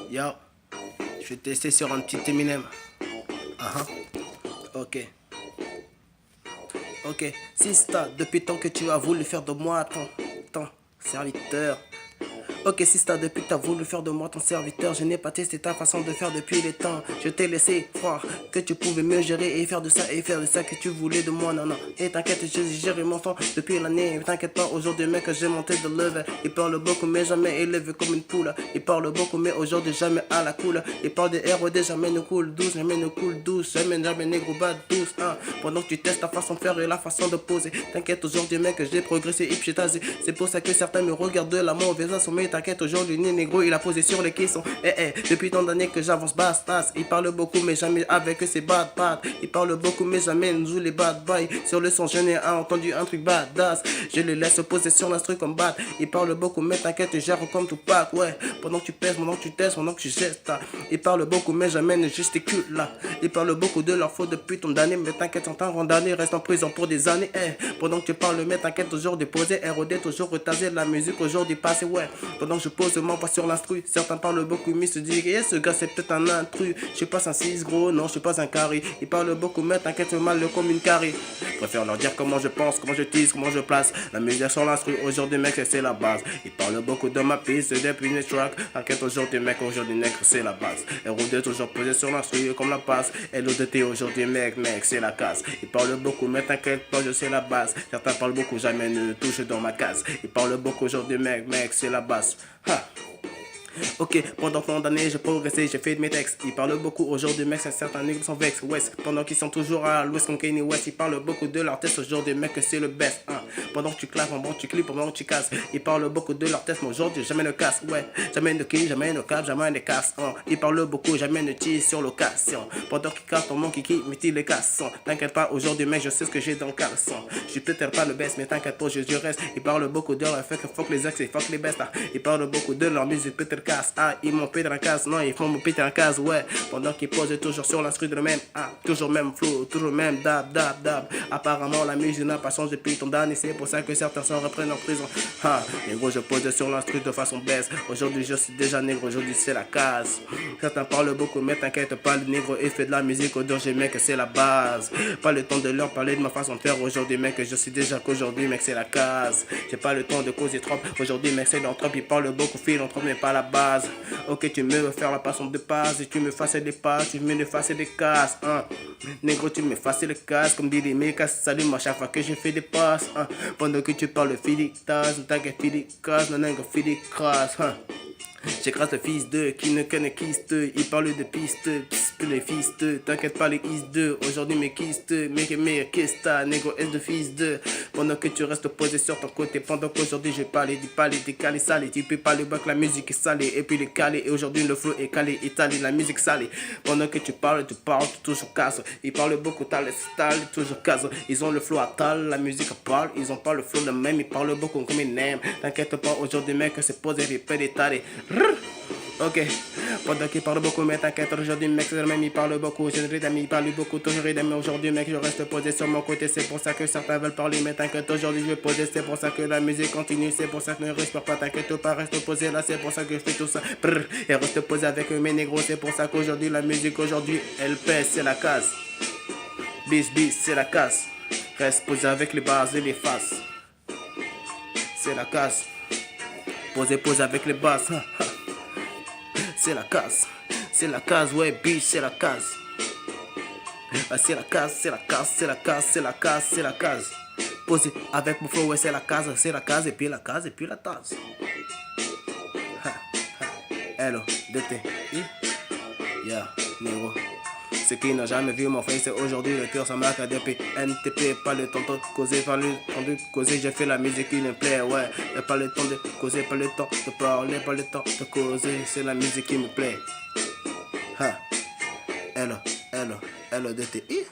Yo, je vais tester sur un petit Eminem. Ok. Ok. Sista, depuis tant que tu as voulu faire de moi ton serviteur. Ok, Sista, depuis que t'as voulu faire de moi ton serviteur, je n'ai pas testé ta façon de faire depuis les temps. Je t'ai laissé croire que tu pouvais mieux gérer et faire de ça que tu voulais de moi, non. Et t'inquiète, j'ai géré mon temps depuis l'année. T'inquiète pas, aujourd'hui, mec, j'ai monté de level. Il parle beaucoup, mais jamais élevé comme une poule. Il parle beaucoup, mais aujourd'hui, jamais à la cool. Il parle des ROD, jamais ne coule douce, jamais ne coule douce, jamais négro bad douce, hein. Pendant que tu testes ta façon de faire et la façon de poser. T'inquiète, aujourd'hui, mec, j'ai progressé et j'ai tasé. C'est pour ça que certains me regardent de la mauvaise façon, mais t'inquiète, aujourd'hui, ni négro, il a posé sur les caissons. Depuis tant d'années que j'avance bastas. Il parle beaucoup, mais jamais avec ses bad pads. Il parle beaucoup, mais jamais nous joue les bad boys. Sur le son, je n'ai entendu un truc badass. Je les laisse poser sur l'instru comme bad. Il parle beaucoup, mais t'inquiète, je gère comme Tupac, ouais. Pendant que tu pèses, pendant que tu testes, pendant que tu gestes. Il parle beaucoup, mais jamais ne gesticule là. Il parle beaucoup de leur faute depuis tant d'années, mais t'inquiète, en temps condamné, reste en prison pour des années. Pendant que tu parles, mais t'inquiète, toujours déposé, ROD, toujours retasé, la musique aujourd'hui passée, ouais. Pendant que je pose ma voix sur l'instru, certains parlent beaucoup, mais se disent, ce gars c'est peut-être un intrus. Je suis pas un 6 gros, non, je suis pas un carré. Il parle beaucoup, mais t'inquiète, mal comme une carré. Je préfère leur dire comment je pense, comment je tease, comment je place. La musique sur l'instru, aujourd'hui, mec, c'est la base. Il parle beaucoup de ma piste depuis une track. T'inquiète, aujourd'hui, mec, aujourd'hui, nègre, c'est la base. ROD toujours posé sur l'instru comme la passe. LODT, aujourd'hui, mec, c'est la casse. Il parle beaucoup, mais t'inquiète pas, je sais la base. Certains parlent beaucoup, jamais ne touche dans ma case. Il parle beaucoup, aujourd'hui, mec, c'est la base. Ha. Ok, pendant tant d'années j'ai progressé, j'ai fait de mes textes. Ils parlent beaucoup aujourd'hui, mec, c'est certains nègres sont vex. West, pendant qu'ils sont toujours à l'ouest comme Kanye West. Ils parlent beaucoup de leur test aujourd'hui, mec, c'est le best. Hein. Pendant que tu claques, pendant que tu clips, pendant que tu casses. Ils parlent beaucoup de leur test, mais aujourd'hui jamais ne casse. Ouais, jamais ne kill, jamais ne cap, jamais ne casse. Hein. Ils parlent beaucoup, jamais ne tire sur l'occasion. Pendant qu'ils cassent, ton mon kiki, mais ils les cassent. T'inquiète pas, aujourd'hui, mec, je sais ce que j'ai dans le caleçon. Je suis peut-être pas le best, mais t'inquiète pas, je reste. Ils parlent beaucoup de leur fait que fuck les ex et fuck les best. Hein. Ils parlent beaucoup de leur musique, peut-être casse. Ah, ils m'ont pété en case, non, ils font me péter en case, ouais. Pendant qu'ils posent toujours sur l'instru de le même, toujours même flow, toujours même dab. Apparemment, la musique n'a pas changé depuis tant d'années, c'est pour ça que certains s'en reprennent en prison. Négro, je pose sur l'instru de façon baisse. Aujourd'hui, je suis déjà négro, aujourd'hui, c'est la case. Certains parlent beaucoup, mais t'inquiète pas, le négro et fait de la musique, aujourd'hui, mec, c'est la base. Pas le temps de leur parler de ma façon de faire, aujourd'hui, mec, je suis déjà qu'aujourd'hui, mec, c'est la case. J'ai pas le temps de causer trop, aujourd'hui, mec, c'est l'entreprise, ils parlent beaucoup, philanthrope, mais pas la base. Ok, tu me veux faire la passion de passe et tu me fasses des passes, tu me fasses des casses, hein. Négro, tu me fasses les casses, comme dit les mecs, salut moi chaque fois que je fais des passes, hein. Pendant que tu parles Philippe-tas, t'inquiète Philippe-casse, non, Philippe-crasse, hein. J'écrase le fils de qui ne connaît qu'iste. Il parle de piste, les fils de. T'inquiète pas les is de. Aujourd'hui mes kistes, mes kista, négro S de fils de. Pendant que tu restes posé sur ton côté. Pendant qu'aujourd'hui je parle du palais, des calés salés. Tu peux pas le bac, la musique est salée. Et puis les calés. Et aujourd'hui le flow est calé, étalé, la musique salée. Pendant que tu parles, tu toujours casse. Ils parlent beaucoup, t'as les style, toujours casse. Ils ont le flow à tal, la musique parle. Ils ont pas le flow de même, ils parlent beaucoup comme ils n'aiment. T'inquiète pas, aujourd'hui mec, c'est posé, il peut détaler. Ok, pendant qu'il parle beaucoup, mais t'inquiète, aujourd'hui, mec, c'est le même, il parle beaucoup. J'ai des amis, il parle beaucoup, toujours des amis. Aujourd'hui, mec, je reste posé sur mon côté, c'est pour ça que certains veulent parler, mais t'inquiète, aujourd'hui, je vais poser, c'est pour ça que la musique continue, c'est pour ça que ne respire pas, t'inquiète pas, reste posé là, c'est pour ça que je fais tout ça. Et reste posé avec mes négros, c'est pour ça qu'aujourd'hui, la musique, aujourd'hui, elle pèse, c'est la case. Bis, c'est la casse. Reste posé avec les bases et les faces. C'est la casse. Posé avec les basses. C'est la case, ouais, bitch, c'est la case. C'est la case. Posé avec mon flow, ouais, c'est la case, et puis la tasse. Hello, DT, yeah, négro. Ce qui n'a jamais vu mon frère, c'est aujourd'hui le cœur, ça marque à DP, NTP, pas le temps de causer, pas le temps de causer, j'ai fait la musique qui me plaît, ouais, y'a pas le temps de causer, pas le temps de parler, pas le temps de causer, c'est la musique qui me plaît. Hello, DT.